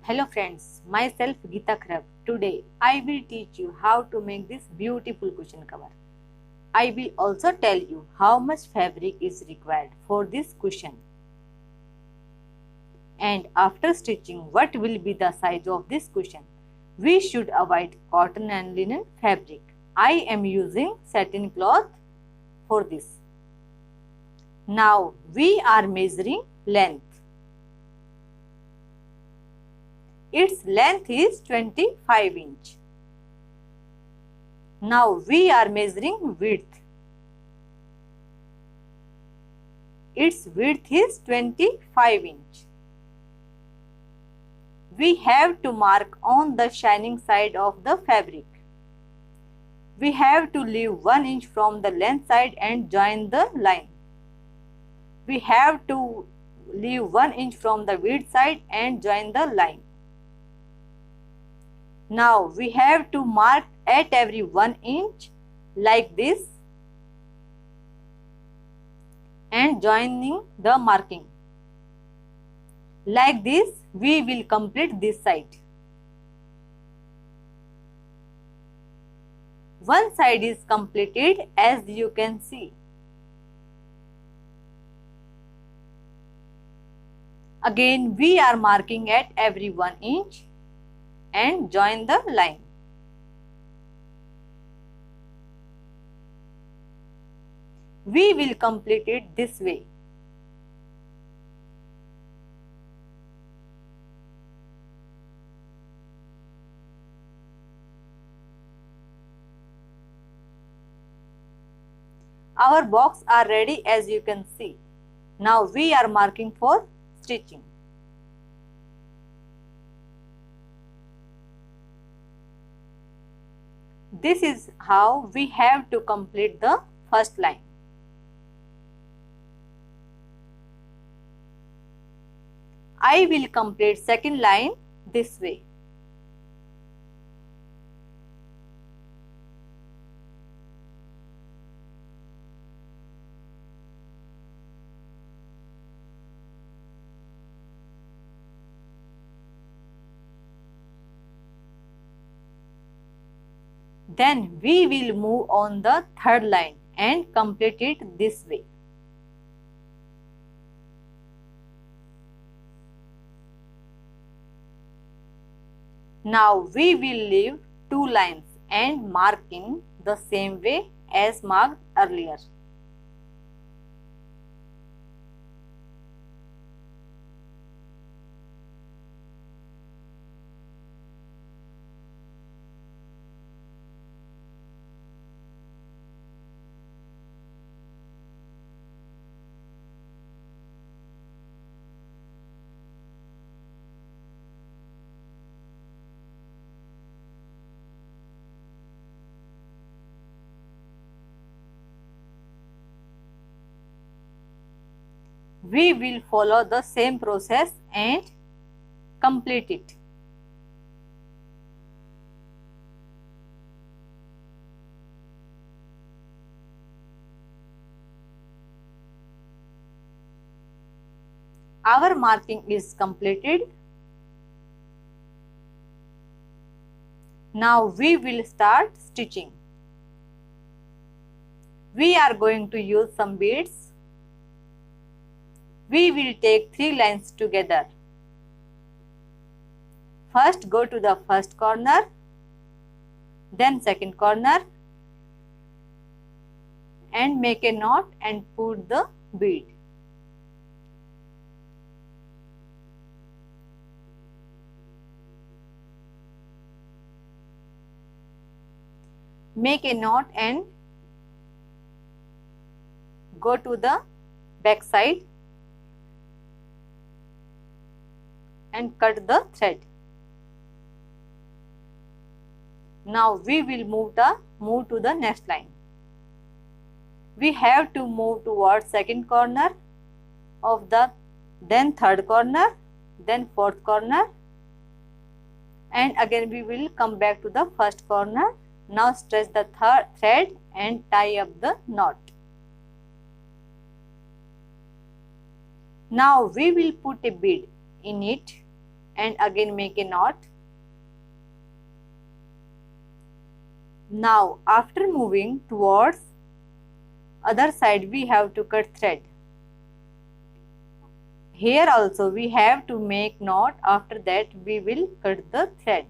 Hello friends, myself Geeta Khrab. Today I will teach you how to make this beautiful cushion cover. I will also tell you how much fabric is required for this cushion. And after stitching, what will be the size of this cushion? We should avoid cotton and linen fabric. I am using satin cloth for this. Now we are measuring length. Its length is 25 inch. Now we are measuring width. Its width is 25 inch. We have to mark on the shining side of the fabric. We have to leave 1 inch from the length side and join the line. We have to leave 1 inch from the width side and join the line. Now we have to mark at every 1 inch like this and joining the marking. Like this we will complete this side. One side is completed as you can see. Again we are marking at every 1 inch and join the line. We will complete it this way. Our box are ready as you can see. Now we are marking for stitching. This is how we have to complete the first line. I will complete second line this way. Then we will move on the third line and complete it this way. Now we will leave 2 lines and mark in the same way as marked earlier. We will follow the same process and complete it. Our marking is completed. Now we will start stitching. We are going to use some beads. We will take 3 lines together. First go to the first corner, then second corner and make a knot and put the bead. Make a knot and go to the back side and cut the thread. Now we will move to the next line. We have to move towards second corner of the then third corner, then fourth corner, and again we will come back to the first corner. Now stretch the thread and tie up the knot. Now we will put a bead in it and again make a knot. Now after moving towards other side, we have to cut thread. Here also we have to make knot, after that we will cut the thread.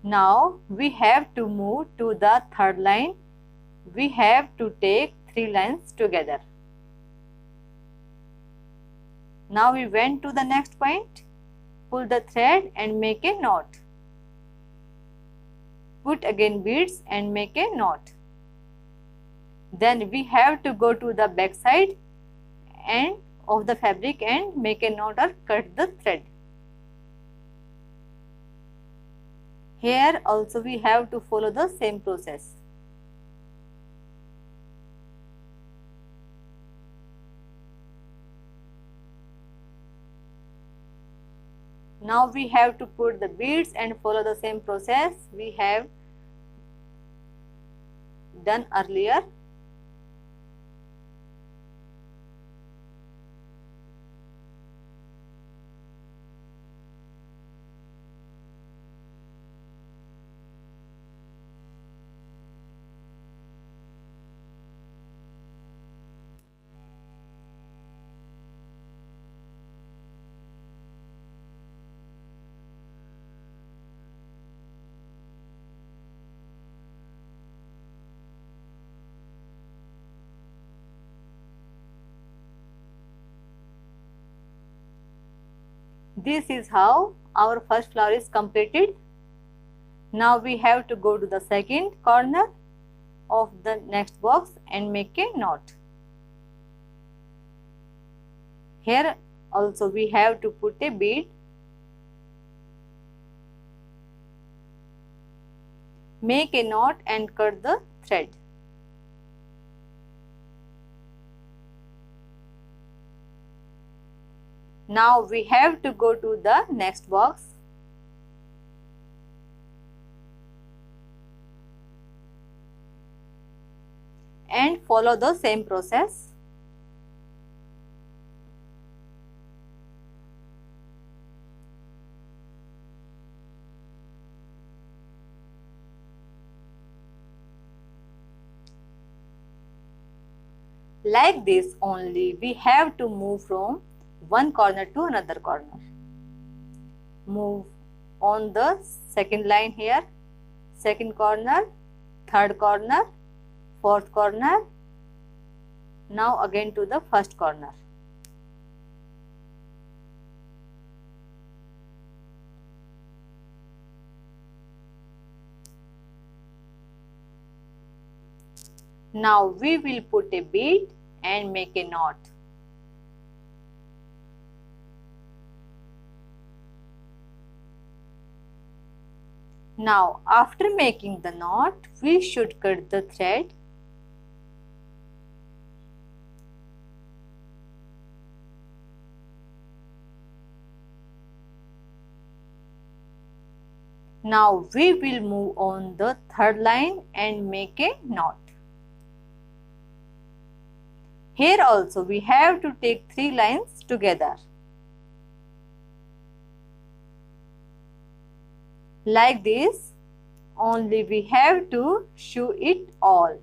Now we have to move to the third line. We have to take 3 lines together. Now we went to the next point, pull the thread and make a knot. Put again beads and make a knot. Then we have to go to the back side and of the fabric and make a knot or cut the thread. Here also we have to follow the same process. Now we have to put the beads and follow the same process we have done earlier. This is how our first flower is completed. Now we have to go to the second corner of the next box and make a knot. Here also we have to put a bead, make a knot and cut the thread. Now we have to go to the next box. And follow the same process. Like this only, we have to move from one corner to another corner. Move on the second line here, second corner, third corner, fourth corner. Now again to the first corner. Now we will put a bead and make a knot. Now after making the knot, we should cut the thread. Now we will move on the third line and make a knot. Here also we have to take 3 lines together. Like this, only we have to sew it all.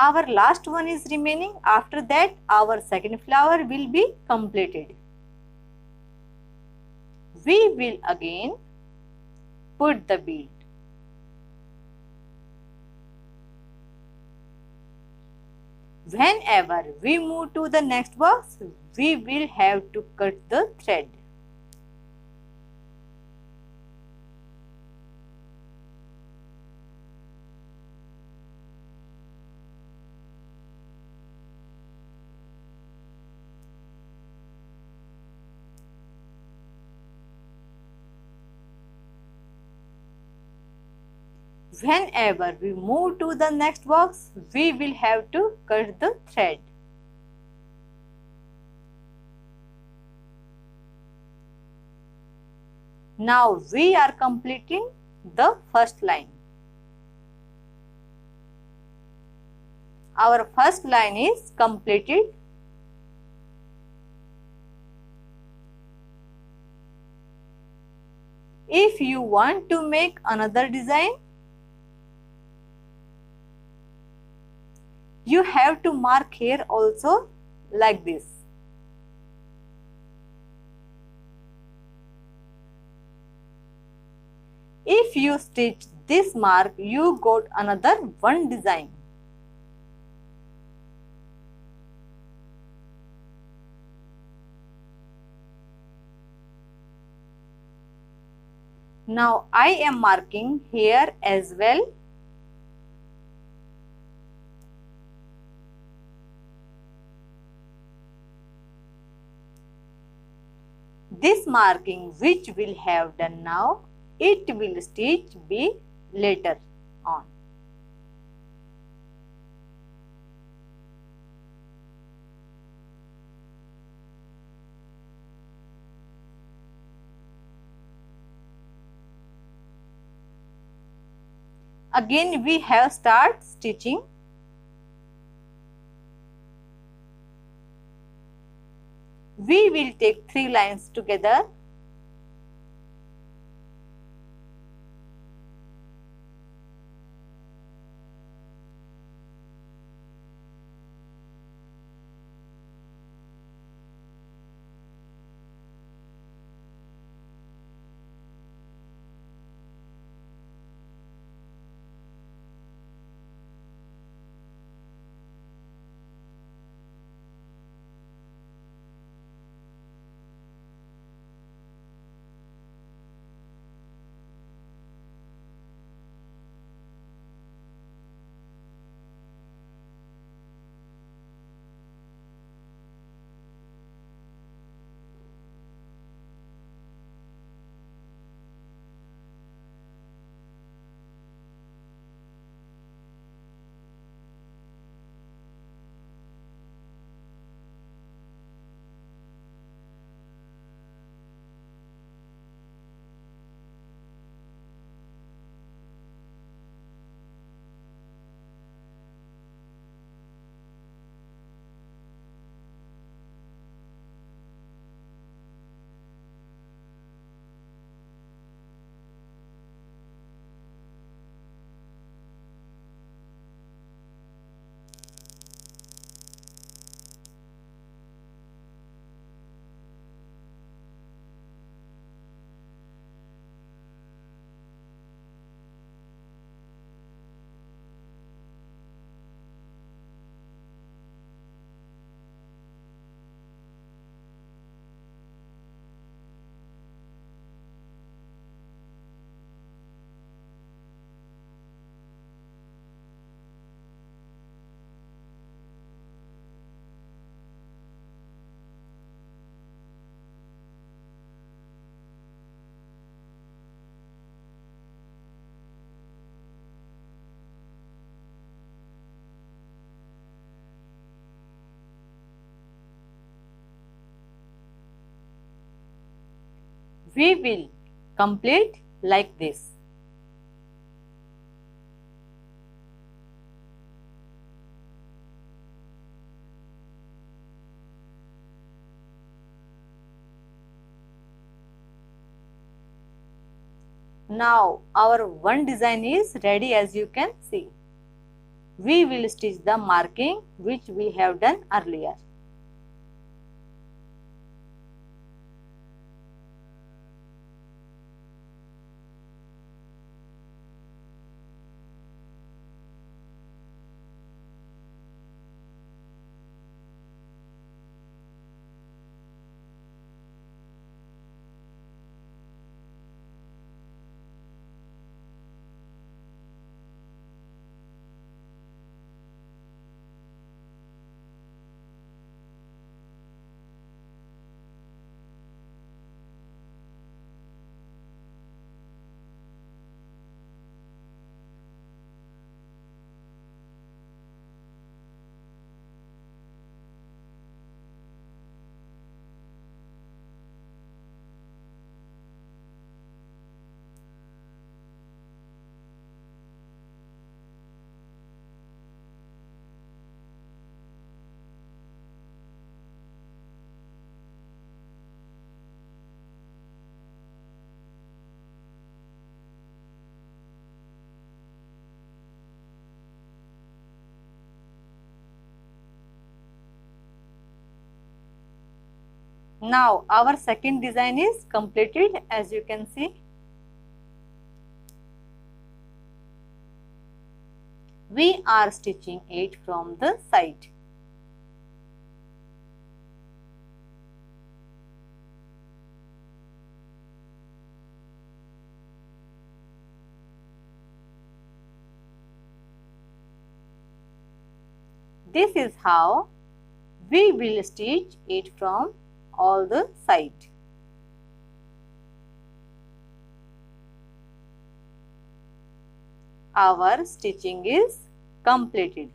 Our last one is remaining. After that, our second flower will be completed. We will again put the bead. Whenever we move to the next box, we will have to cut the thread. Whenever we move to the next box, we will have to cut the thread. Now we are completing the first line. Our first line is completed. If you want to make another design, you have to mark here also like this. If you stitch this mark, you got another one design. Now I am marking here as well. This marking which we have done now, it will stitch be later on. Again we have start stitching. We will take 3 lines together. We will complete like this. Now our one design is ready, as you can see. We will stitch the marking which we have done earlier. Now our second design is completed, as you can see. We are stitching it from the side. This is how we will stitch it from all the sides. Our stitching is completed.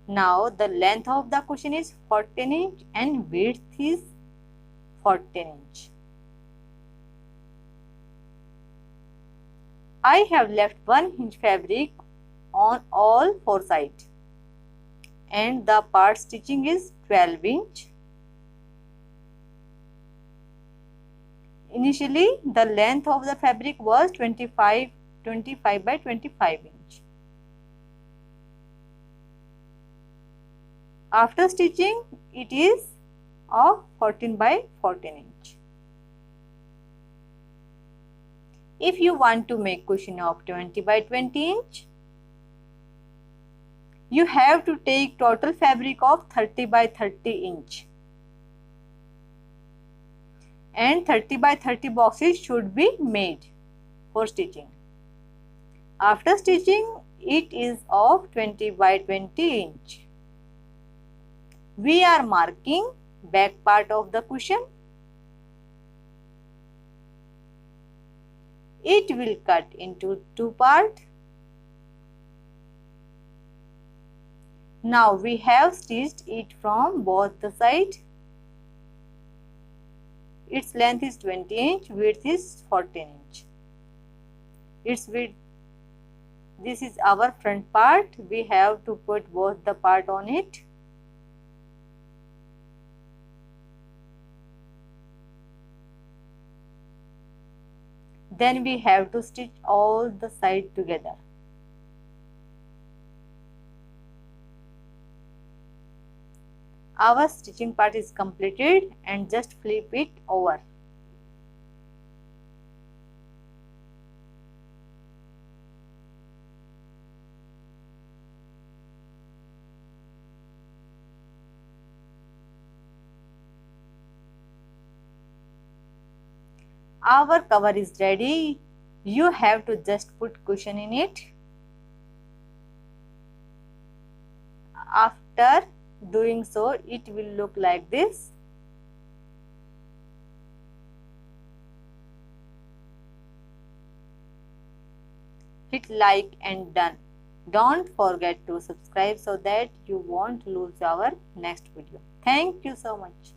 Now the length of the cushion is 14 inch and width is 14 inch. I have left 1 inch fabric on all 4 sides and the part stitching is 12 inch. Initially the length of the fabric was 25 by 25 inch. After stitching it is of 14 by 14 inch. If you want to make cushion of 20 by 20 inch, you have to take total fabric of 30 by 30 inch. And 30 by 30 boxes should be made for stitching. After stitching, it is of 20 by 20 inch. We are marking back part of the cushion. It will cut into 2 parts. Now we have stitched it from both the sides. Its length is 20 inch, width is 14 inch. Its width, this is our front part. We have to put both the part on it. Then we have to stitch all the sides together. Our stitching part is completed and just flip it over. Our cover is ready. You have to just put cushion in it. After doing so, it will look like this. Hit like and done. Don't forget to subscribe so that you won't lose our next video. Thank you so much.